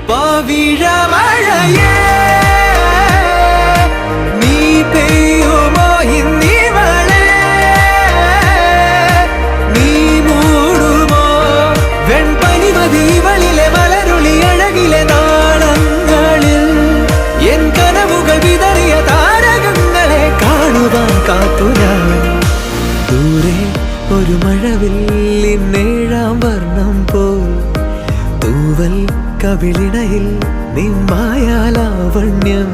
പവിഴമഴയേ നീ പെയ്യുമോ ഇന്നിവളെ നീ മൂടുമോ വെൺപനിമതിവളിലെ മലരുളി അഴകിലെ നാളങ്ങളിൽ എൻ കനവുകൾ വിതറിയ താരകങ്ങളെ കാണുവാൻ കാത്തു ഞാൻ ദൂരെ ഒരു മഴവില്ലിന്നേഴാം വർണ്ണം പോൽ തൂവൽ കവിളിണയിൽ നിമ്മായാലാവണ്യം